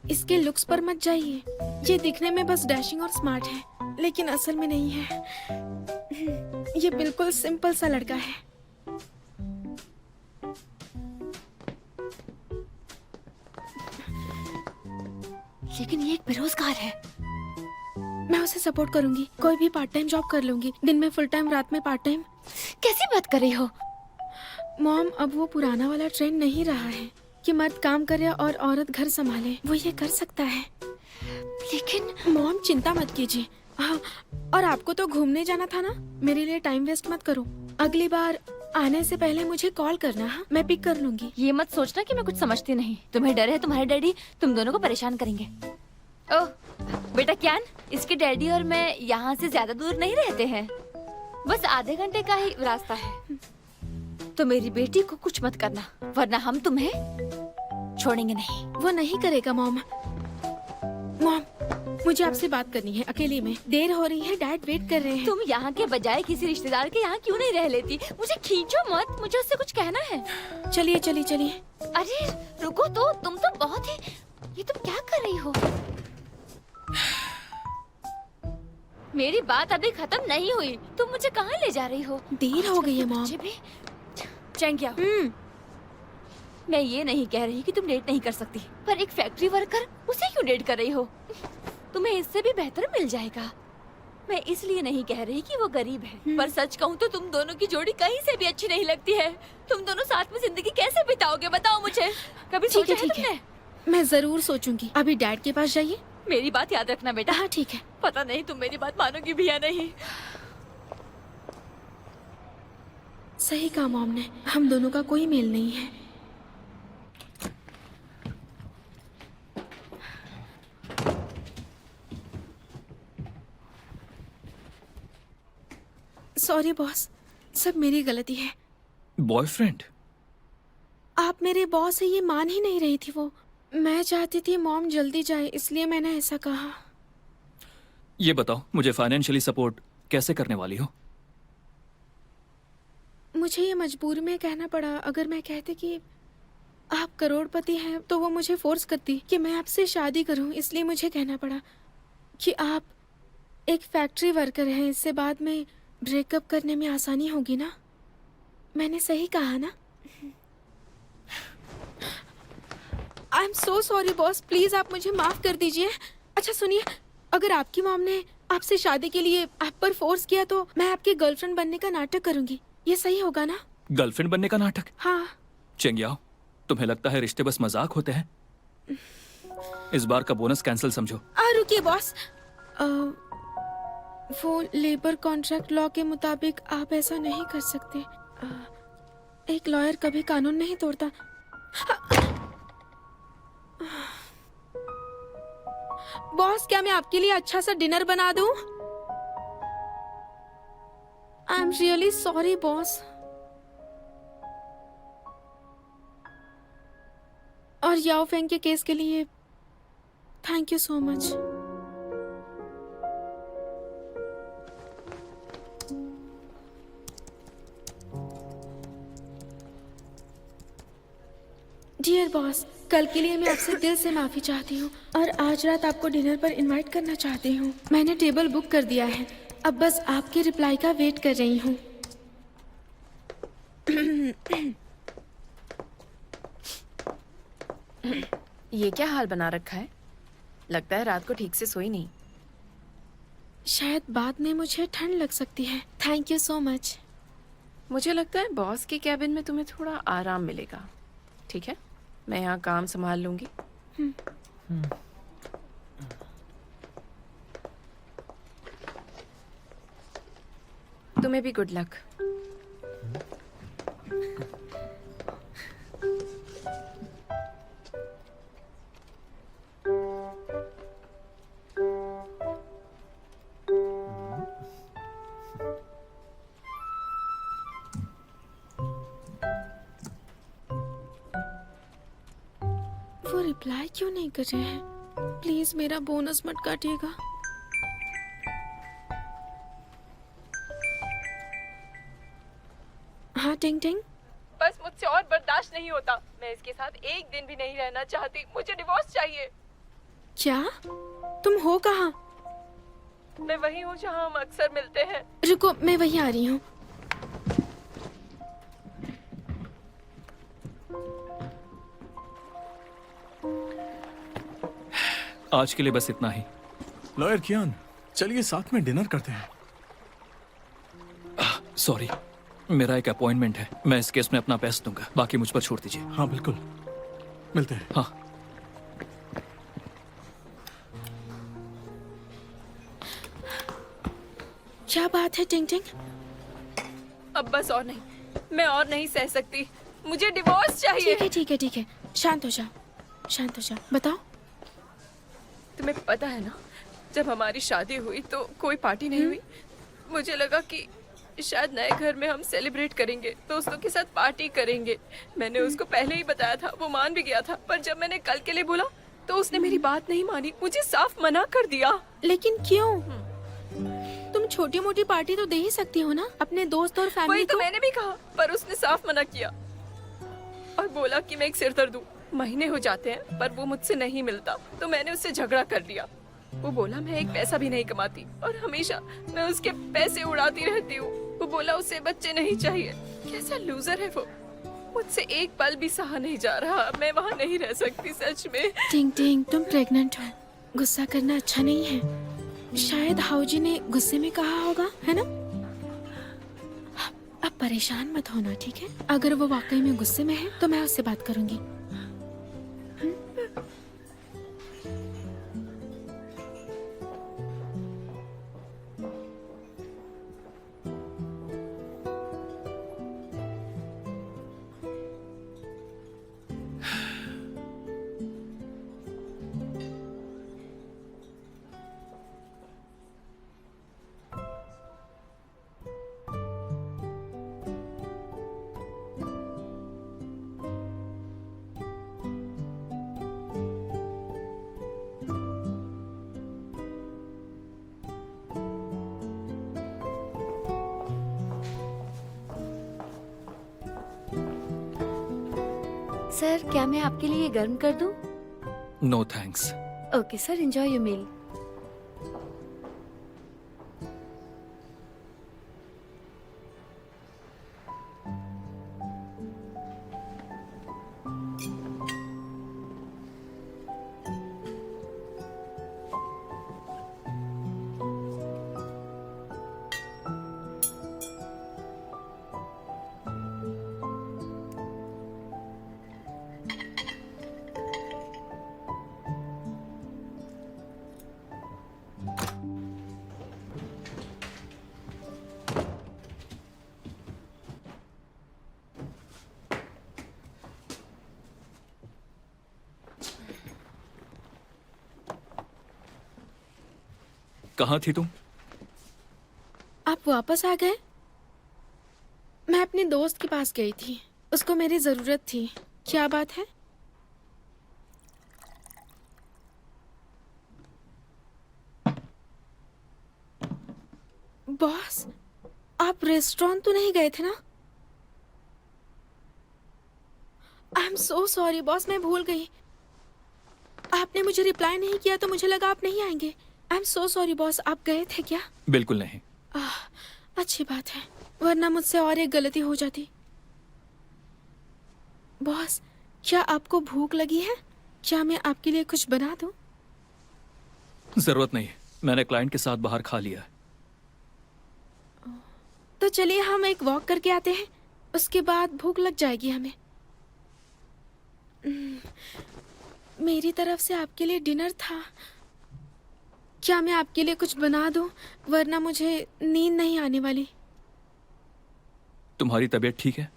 Speaker 5: इसके लुक्स पर मत जाइए। ये दिखने में बस डैशिंग और स्मार्ट है, लेकिन असल में नहीं है। ये बिल्कुल सिंपल सा लड़का है।
Speaker 8: लेकिन ये एक बेरोजगार है।
Speaker 5: मैं उसे सपोर्ट करूंगी। कोई भी पार्ट टाइम जॉब कर लूंगी। दिन में फुल टाइम, रात में पार्ट टाइम।
Speaker 8: कैसी बात कर रही हो?
Speaker 5: मॉम, अब वो पुराना वाला ट्रेंड नहीं रहा है कि मर्द काम करे और औरत घर संभाले। वो ये कर सकता है।
Speaker 8: लेकिन
Speaker 5: मॉम, चिंता मत कीजिए। हाँ, और आपको तो घूमने जाना था ना, मेरे लिए टाइम वेस्ट मत करो। अगली बार आने से पहले मुझे कॉल करना। हाँ, मैं पिक कर लूंगी।
Speaker 8: ये मत सोचना कि मैं कुछ समझती नहीं। तुम्हें डर है तुम्हारे डैडी तुम दोनों को परेशान करेंगे। ओह बेटा क्यान, इसके डैडी और मैं यहाँ से ज्यादा दूर नहीं रहते हैं, बस आधे घंटे का ही रास्ता है। तो मेरी बेटी को कुछ मत करना, वरना हम तुम्हें छोड़ेंगे नहीं।
Speaker 5: वो नहीं करेगा मॉम। मॉम, मुझे आपसे बात करनी है अकेले में। देर हो रही है, डैड वेट कर रहे हैं।
Speaker 8: तुम यहाँ के बजाय किसी रिश्तेदार के यहाँ क्यों नहीं रह लेती? मुझे खींचो मत, मुझे उससे कुछ कहना है।
Speaker 5: चलिए चलिए चलिए।
Speaker 8: अरे रुको तो, तुम तो बहुत ही, ये तुम क्या कर रही हो? मेरी बात अभी खत्म नहीं हुई। तुम मुझे कहाँ ले जा रही हो?
Speaker 5: देर हो गई है मॉम।
Speaker 8: मुझे भी चैंगिया, मैं ये नहीं कह रही कि तुम डेट नहीं कर सकती, पर एक फैक्ट्री वर्कर, उसे क्यों डेट कर रही हो? तुम्हें इससे भी बेहतर मिल जाएगा। मैं इसलिए नहीं कह रही कि वो गरीब है, पर सच कहूँ तो तुम दोनों की जोड़ी कहीं से भी अच्छी नहीं लगती है। तुम दोनों साथ में जिंदगी कैसे बिताओगे बताओ मुझे? कभी सोचा है तुमने?
Speaker 5: मैं जरूर सोचूंगी। अभी डैड के पास जाइए।
Speaker 8: मेरी बात याद रखना बेटा।
Speaker 5: हाँ ठीक है।
Speaker 8: पता नहीं तुम मेरी बात मानोगी भी या नहीं।
Speaker 5: सही कहा मॉम ने, हम दोनों का कोई मेल नहीं है। सॉरी बॉस, सब मेरी गलती है।
Speaker 2: बॉयफ्रेंड?
Speaker 5: आप मेरे बॉस है ये मान ही नहीं रही थी वो। मैं चाहती थी मॉम जल्दी जाए, इसलिए मैंने ऐसा कहा।
Speaker 2: ये बताओ, मुझे फाइनेंशियली सपोर्ट कैसे करने वाली हो?
Speaker 5: मुझे ये मजबूरी में कहना पड़ा। अगर मैं कहती कि आप करोड़पति हैं तो वो मुझे फोर्स करती कि मैं आपसे शादी करूं, इसलिए मुझे कहना पड़ा कि आप एक फैक्ट्री वर्कर हैं, इससे बाद में ब्रेकअप करने में आसानी होगी ना। मैंने सही कहा ना? I am so sorry boss, please आप मुझे माफ कर दीजिए। अच्छा सुनिए, अगर आपकी मॉम ने आपसे शादी के लिए आप पर फोर्स किया तो मैं आपकी गर्लफ्रेंड बनने का नाटक करूंगी। ये सही होगा ना?
Speaker 2: गर्लफ्रेंड बनने का नाटक?
Speaker 5: हाँ।
Speaker 2: चेंगियाओ, तुम्हें लगता है रिश्ते बस मजाक होते हैं? इस बार का बोनस कैंसिल समझो।
Speaker 5: रुकिए बॉस, वो लेबर कॉन्ट्रैक्ट लॉ के मुताबिक आप ऐसा नहीं कर सकते। एक लॉयर कभी कानून नहीं तोड़ता। बॉस, क्या मैं आपके लिए अच्छा सा डिनर बना दूं? I am really sorry boss. और याओ फेंग के केस के लिए thank you so much. Dear boss, कल के लिए मैं आपसे दिल से माफी चाहती हूँ और आज रात आपको डिनर पर इनवाइट करना चाहती हूँ। मैंने टेबल बुक कर दिया है, अब बस आपके रिप्लाई का वेट कर रही हूँ।
Speaker 7: ये क्या हाल बना रखा है? लगता है रात को ठीक से सोई नहीं।
Speaker 5: शायद बाद में मुझे ठंड लग सकती है। Thank you so much.
Speaker 7: मुझे लगता है बॉस के कैबिन में तुम्हें थोड़ा आराम मिलेगा। ठीक है, मैं यहाँ काम संभाल लूंगी। तुम्हें भी गुड लक।
Speaker 5: वो रिप्लाई क्यों नहीं कर रहे हैं? प्लीज मेरा बोनस मत काटिएगा। हाँ टिंग टिंग।
Speaker 7: बस मुझसे और बर्दाश्त नहीं होता। मैं इसके साथ एक दिन भी नहीं रहना चाहती। मुझे डिवोर्स चाहिए।
Speaker 5: क्या? तुम हो कहाँ?
Speaker 7: मैं वही हूँ जहाँ हम अक्सर मिलते हैं।
Speaker 5: रुको, मैं वहीं आ रही हूँ।
Speaker 2: आज के लिए बस इतना ही।
Speaker 3: लॉयर कियान, चलिए साथ में डिनर करते हैं।
Speaker 2: सॉरी, मेरा एक अपॉइंटमेंट है। मैं इस केस में अपना बेस्ट दूंगा, बाकी मुझ पर छोड़ दीजिए।
Speaker 3: हाँ बिल्कुल, मिलते हैं।
Speaker 2: हाँ।
Speaker 5: क्या बात है टिंग टिंग?
Speaker 7: अब बस और नहीं, मैं और नहीं सह सकती। मुझे डिवोर्स चाहिए।
Speaker 5: ठीक है ठीक है ठीक है, शांत हो जाओ, शांत हो जाओ। बताओ।
Speaker 7: तुम्हें पता है ना, जब हमारी शादी हुई तो कोई पार्टी नहीं हुई। मुझे लगा कि शायद नए घर में हम सेलिब्रेट करेंगे, दोस्तों के साथ पार्टी करेंगे। मैंने उसको पहले ही बताया था, वो मान भी गया था। पर जब मैंने कल के लिए बोला तो उसने मेरी बात नहीं मानी, मुझे साफ मना कर दिया।
Speaker 5: लेकिन क्यों? तुम छोटी मोटी पार्टी तो दे ही सकती हो ना अपने दोस्त और फैमिली
Speaker 7: वही तो
Speaker 5: को।
Speaker 7: मैंने भी कहा, पर उसने साफ मना किया और बोला कि मैं एक सिरदर्द हूँ। महीने हो जाते हैं पर वो मुझसे नहीं मिलता, तो मैंने उससे झगड़ा कर लिया। वो बोला मैं एक पैसा भी नहीं कमाती और हमेशा मैं उसके पैसे उड़ाती रहती हूँ। वो बोला उसे बच्चे नहीं चाहिए। कैसा लूजर है वो। मुझसे एक पल भी सहा नहीं जा रहा। मैं वहाँ नहीं रह सकती, सच में।
Speaker 5: टिंग टिंग, तुम प्रेग्नेंट हो, गुस्सा करना अच्छा नहीं है। शायद हाउजी ने गुस्से में कहा होगा, है ना? अब परेशान मत होना, ठीक है? अगर वो वाकई में गुस्से में है तो मैं उससे बात करूंगी।
Speaker 1: सर, क्या मैं आपके लिए गर्म कर दूं?
Speaker 2: No thanks.
Speaker 1: Okay sir, enjoy your meal.
Speaker 2: कहाँ थी तुम?
Speaker 5: आप वापस आ गए? मैं अपने दोस्त के पास गई थी, उसको मेरी जरूरत थी। क्या बात है? बॉस, आप रेस्टोरेंट तो नहीं गए थे ना? I am so sorry boss, मैं भूल गई। आपने मुझे रिप्लाई नहीं किया तो मुझे लगा आप नहीं आएंगे। I am so sorry boss, आप गए थे क्या?
Speaker 2: बिल्कुल नहीं।
Speaker 5: अच्छी बात है, वरना मुझसे और एक गलती हो जाती। बॉस, क्या आपको भूख लगी है? क्या मैं आपके लिए कुछ बना दूं?
Speaker 2: जरूरत नहीं, मैंने क्लाइंट के साथ बाहर खा लिया है।
Speaker 5: तो चलिए हम एक वॉक करके आते हैं, उसके बाद भूख लग जाएगी हमें। मेरी तरफ से आपके लिए डिनर था। क्या मैं आपके लिए कुछ बना दूं? वरना मुझे नींद नहीं आने वाली।
Speaker 2: तुम्हारी तबीयत ठीक है?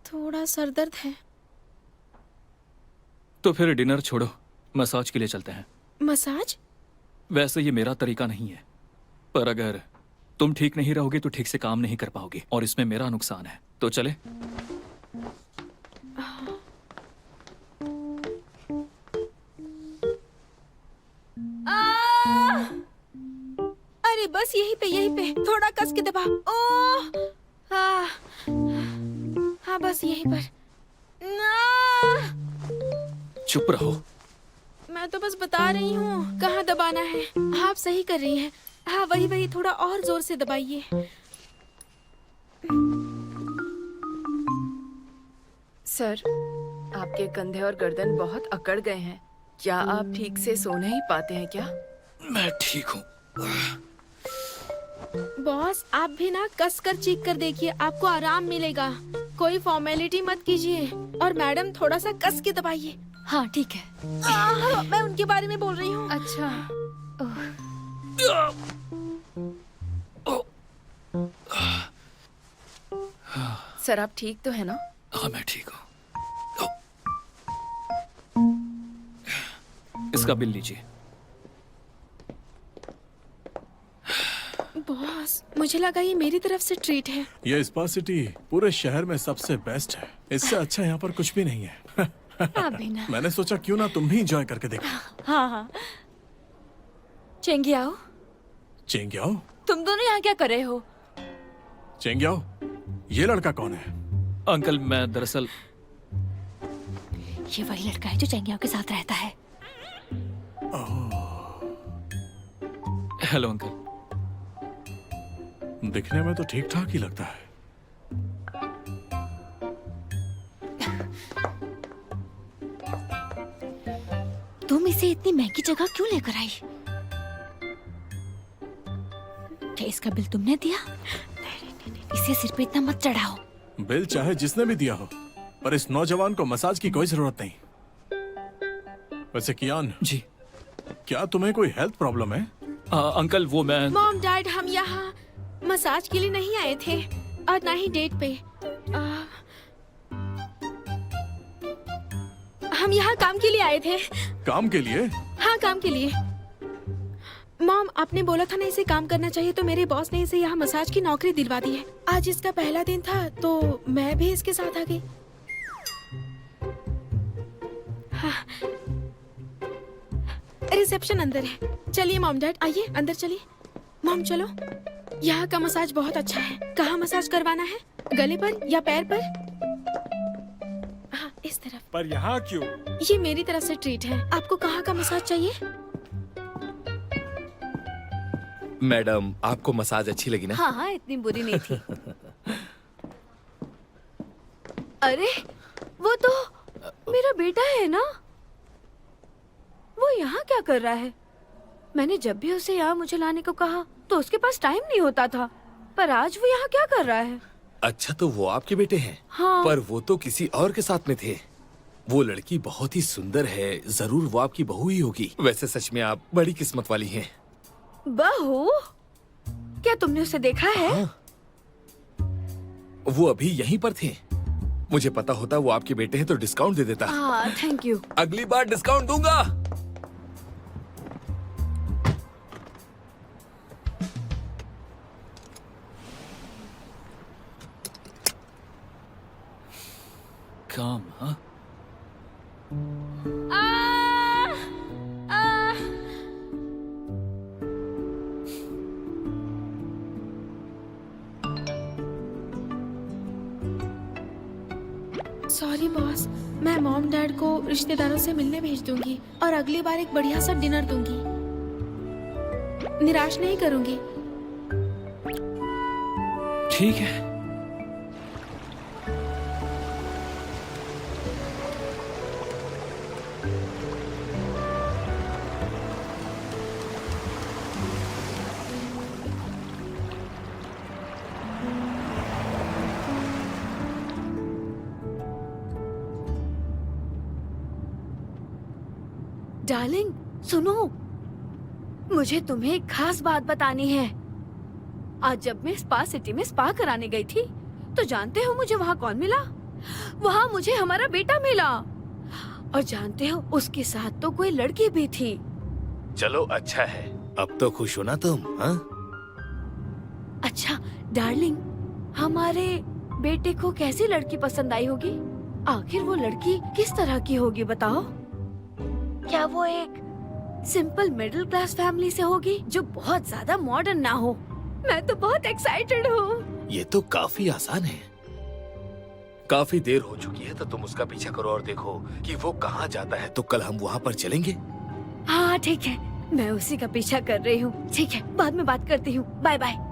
Speaker 5: थोड़ा सरदर्द है।
Speaker 2: तो फिर डिनर छोड़ो, मसाज के लिए चलते हैं।
Speaker 5: मसाज?
Speaker 2: वैसे ये मेरा तरीका नहीं है, पर अगर तुम ठीक नहीं रहोगे तो ठीक से काम नहीं कर पाओगे और इसमें मेरा नुकसान है। तो चले?
Speaker 5: अरे बस यहीं पे थोड़ा कस के दबा। ओह, हाँ बस यहीं पर।
Speaker 2: चुप रहो।
Speaker 5: मैं तो बस बता रही हूँ कहाँ दबाना है। आप सही कर रही हैं। हाँ वही थोड़ा और जोर से दबाइए।
Speaker 7: सर, आपके कंधे और गर्दन बहुत अकड़ गए हैं। क्या आप ठीक से सो नहीं पाते हैं क्या?
Speaker 2: मैं ठीक हूँ।
Speaker 5: बॉस, आप भी ना कस कर चीख कर देखिए, आपको आराम मिलेगा। कोई फॉर्मेलिटी मत कीजिए। और मैडम थोड़ा सा कस के दबाइए।
Speaker 1: हाँ ठीक है।
Speaker 5: मैं उनके बारे में बोल रही हूँ।
Speaker 1: अच्छा।
Speaker 7: सर, आप ठीक तो है ना?
Speaker 2: हाँ मैं ठीक हूँ। इसका बिल लीजिए।
Speaker 5: बॉस, मुझे लगा ये मेरी तरफ से ट्रीट है।
Speaker 3: ये स्पा सिटी पूरे शहर में सबसे बेस्ट है। इससे अच्छा यहाँ पर कुछ भी नहीं है।
Speaker 1: आप भी ना।
Speaker 3: मैंने सोचा क्यों ना तुम भी एंजॉय करके देखो।
Speaker 8: हाँ। चेंगियाओ,
Speaker 3: चेंग्याओ?
Speaker 8: तुम दोनों यहाँ क्या कर रहे हो?
Speaker 3: चेंग्याओ, ये लड़का कौन है?
Speaker 2: अंकल, मैं दरअसल
Speaker 1: ये वही लड़का है जो चेंगियाओ के साथ रहता है।
Speaker 2: Hello uncle.
Speaker 3: दिखने में तो ठीक ठाक ही लगता है।
Speaker 1: तुम इसे इतनी महंगी जगह क्यों लेकर आई? क्या इसका बिल तुमने दिया? इसे सिर पे इतना मत चढ़ाओ।
Speaker 3: बिल चाहे जिसने भी दिया हो, पर इस नौजवान को मसाज की कोई जरूरत नहीं। वैसे कियान
Speaker 2: जी।
Speaker 3: क्या तुम्हें कोई हेल्थ प्रॉब्लम है?
Speaker 2: अंकल वो मैं
Speaker 5: मॉम डैड, हम यहाँ मसाज के लिए नहीं आए थे और ना ही डेट पे। हम यहाँ काम के लिए आए थे।
Speaker 3: काम के लिए?
Speaker 5: हाँ, काम के लिए। मॉम, आपने बोला था ना इसे काम करना चाहिए, तो मेरे बॉस ने इसे यहाँ मसाज की नौकरी दिलवा दी है। आज इसका पहला दिन था तो मैं भी इसके साथ आ गई। हाँ। रिसेप्शन अंदर है। चलिए मॉम डैड, आइए अंदर चलिए। मॉम चलो। यहाँ का मसाज बहुत अच्छा है। कहाँ मसाज करवाना है? गले पर या पैर पर? हाँ, इस तरफ।
Speaker 3: पर यहाँ क्यों?
Speaker 5: ये मेरी तरफ से ट्रीट है। आपको कहाँ का मसाज चाहिए?
Speaker 9: मैडम, आपको मसाज अच्छी लगी ना?
Speaker 1: हाँ, इतनी बुरी नहीं थी। अरे, वो तो मेरा बेटा है ना? वो यहाँ क्या कर रहा है? मैंने जब भी उसे यहाँ मुझे लाने को कहा तो उसके पास टाइम नहीं होता था, पर आज वो यहाँ क्या कर रहा है?
Speaker 9: अच्छा, तो वो आपके बेटे हैं?
Speaker 1: हाँ।
Speaker 9: पर वो तो किसी और के साथ में थे। वो लड़की बहुत ही सुंदर है, जरूर वो आपकी बहू ही होगी। वैसे सच में आप बड़ी किस्मत वाली हैं।
Speaker 1: बहू? क्या तुमने उसे देखा है?
Speaker 9: हाँ। वो अभी यहीं पर थे। मुझे पता होता वो आपके बेटे हैं तो डिस्काउंट दे देता।
Speaker 1: हाँ, थैंक यू।
Speaker 9: अगली बार डिस्काउंट दूंगा।
Speaker 2: काम, हाँ?
Speaker 5: सॉरी बॉस, मैं मॉम डैड को रिश्तेदारों से मिलने भेज दूंगी और अगली बार एक बढ़िया सा डिनर दूंगी। निराश नहीं करूंगी।
Speaker 2: ठीक है।
Speaker 1: डार्लिंग, सुनो, मुझे तुम्हें एक खास बात बतानी है। आज जब मैं स्पा सिटी में स्पा कराने गई थी, तो जानते हो मुझे वहाँ कौन मिला? वहाँ मुझे हमारा बेटा मिला। और जानते हो, उसके साथ तो कोई लड़की भी थी।
Speaker 9: चलो अच्छा है, अब तो खुश हो ना तुम, हाँ?
Speaker 1: अच्छा डार्लिंग, हमारे बेटे को कैसी लड़की पसंद आई होगी? आखिर वो लड़की किस तरह की होगी बताओ? क्या वो एक सिंपल मिडिल क्लास फैमिली से होगी जो बहुत ज्यादा मॉडर्न ना हो? मैं तो बहुत एक्साइटेड हूँ।
Speaker 9: ये तो काफी आसान है। काफी देर हो चुकी है, तो तुम उसका पीछा करो और देखो कि वो कहाँ जाता है, तो कल हम वहाँ पर चलेंगे।
Speaker 1: हाँ ठीक है, मैं उसी का पीछा कर रही हूँ। ठीक है, बाद में बात करती हूँ। Bye bye.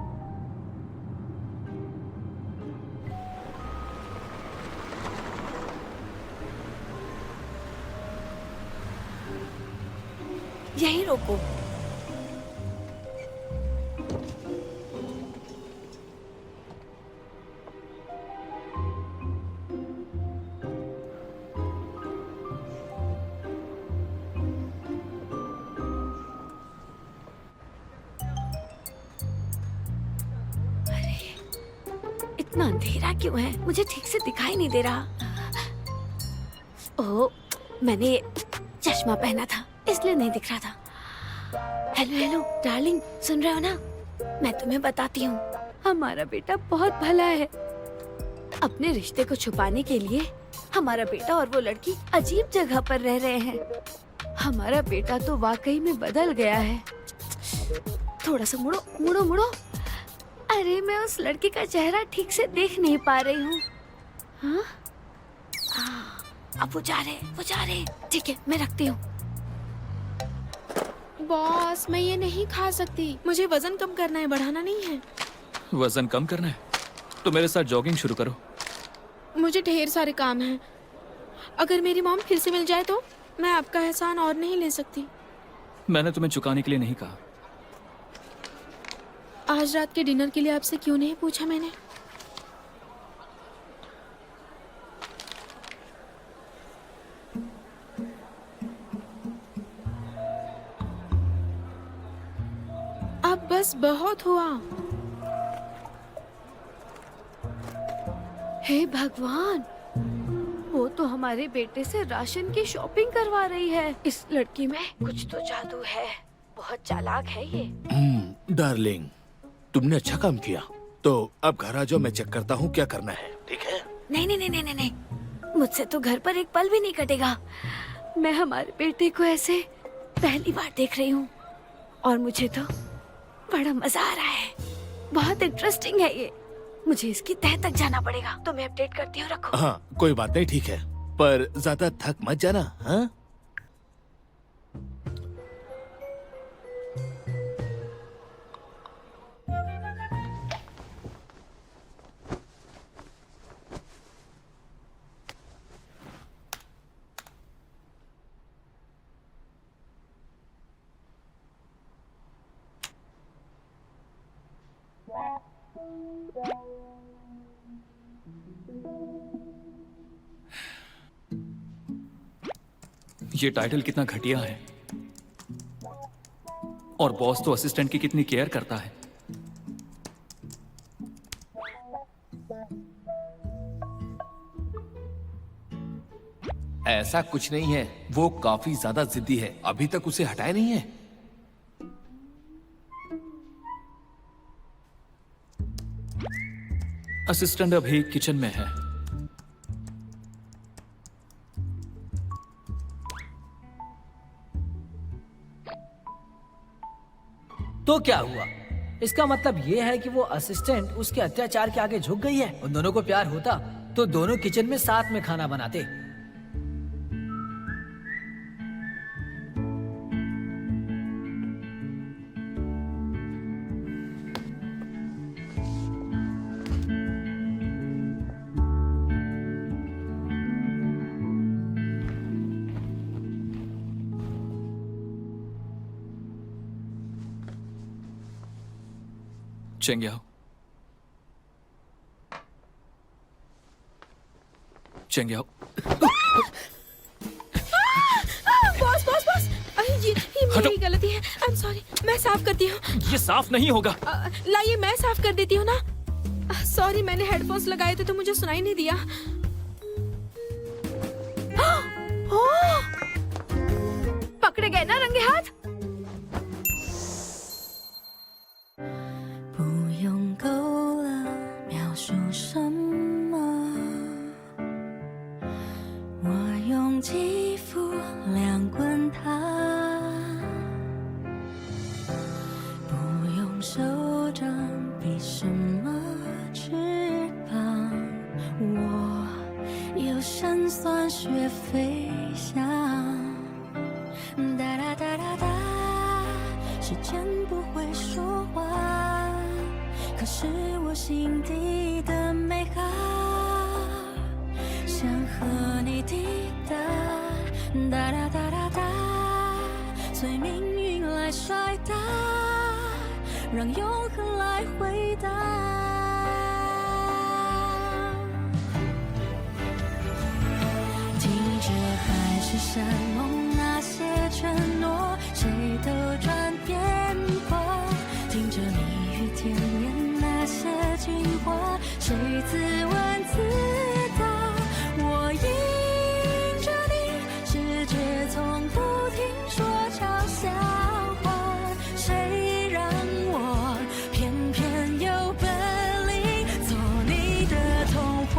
Speaker 1: यहीं रोको। इतना अंधेरा क्यों है? मुझे ठीक से दिखाई नहीं दे रहा। ओह, मैंने ये चश्मा पहना था, इसलिए नहीं दिख रहा था। हेलो हेलो डार्लिंग, सुन रहे हो ना? मैं तुम्हें बताती हूँ, हमारा बेटा बहुत भला है। अपने रिश्ते को छुपाने के लिए हमारा बेटा और वो लड़की अजीब जगह पर रह रहे हैं। हमारा बेटा तो वाकई में बदल गया है। थोड़ा सा मुड़ो मुड़ो मुड़ो। अरे मैं उस लड़की का चेहरा ठीक से देख नहीं पा रही हूँ। हाँ? अब वो जा रहे। ठीक है, मैं रखती हूँ।
Speaker 5: बॉस, मैं ये नहीं खा सकती। मुझे वजन कम करना है, बढ़ाना नहीं है।
Speaker 2: वजन कम करना है तो मेरे साथ जॉगिंग शुरू करो।
Speaker 5: मुझे ढेर सारे काम हैं। अगर मेरी मॉम फिर से मिल जाए तो मैं आपका एहसान और नहीं ले सकती।
Speaker 2: मैंने तुम्हें चुकाने के लिए नहीं कहा।
Speaker 5: आज रात के डिनर के लिए आपसे क्यों नहीं पूछा मैंने? अब बस बहुत हुआ।
Speaker 1: हे भगवान, वो तो हमारे बेटे से राशन की शॉपिंग करवा रही है। इस लड़की में कुछ तो जादू है। बहुत चालाक है ये।
Speaker 9: डार्लिंग, तुमने अच्छा काम किया। तो अब घर आ जाओ, मैं चेक करता हूँ क्या करना है। ठीक है?
Speaker 1: नहीं नहीं नहीं नहीं नहीं, मुझसे तो घर पर एक पल भी नहीं कटेगा। मैं हमारे बेटे को ऐसे पहली बार देख रही हूँ और मुझे तो बड़ा मजा आ रहा है। बहुत इंटरेस्टिंग है ये। मुझे इसकी तह तक जाना पड़ेगा। तो मैं अपडेट करती हूँ, रखो।
Speaker 9: हाँ, कोई बात नहीं, ठीक है, पर ज्यादा थक मत जाना, हाँ?
Speaker 2: ये टाइटल कितना घटिया है। और बॉस तो असिस्टेंट की कितनी केयर करता है।
Speaker 9: ऐसा कुछ नहीं है, वो काफी ज्यादा जिद्दी है। अभी तक उसे हटाया नहीं है।
Speaker 2: असिस्टेंट अभी किचन में है।
Speaker 4: तो क्या हुआ? इसका मतलब ये है कि वो असिस्टेंट उसके अत्याचार के आगे झुक गई है। उन दोनों को प्यार होता तो दोनों किचन में साथ में खाना बनाते।
Speaker 2: चेंग्याओ, चेंग्याओ,
Speaker 5: बॉस बॉस बॉस, अरे ये
Speaker 2: हटो।
Speaker 5: मेरी गलती है। आई एम सॉरी, मैं साफ करती हूँ।
Speaker 2: ये साफ नहीं होगा।
Speaker 5: लाइए मैं साफ कर देती हूँ ना। सॉरी, मैंने हेडफोन्स लगाए थे तो मुझे सुनाई नहीं दिया। ओह!
Speaker 1: पकड़े गए ना रंगे हाथ।
Speaker 10: 不用够了，描述什么？我用肌肤量滚它，不用手掌比什么翅膀。我有辛酸学飞翔，哒哒哒哒哒，时间不会说话。可是我心底的美好，想和你抵达，哒哒哒哒哒，随命运来甩打，让永恒来回答。听着海誓山盟那些承诺，谁都转变过，听着蜜语甜言那些情话，谁自问自答。我迎着你，世界从不停说嘲笑话，谁让我偏偏有本领做你的童话。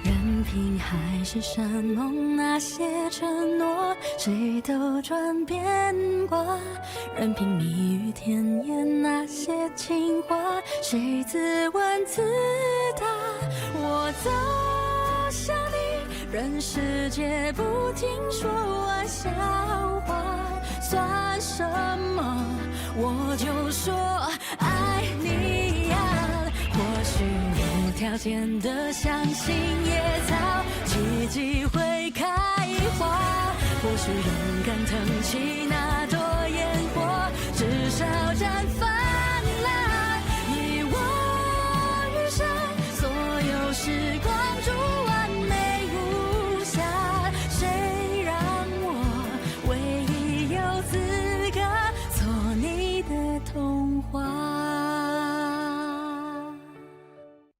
Speaker 10: 任凭海誓山盟那些承诺，谁都转变过，任凭蜜语甜言那些情话，谁自问自答。我走向你，任世界不停说玩笑话，算什么？我就说爱你呀。或许无条件的相信野草，奇迹会开花。或许勇敢腾起那朵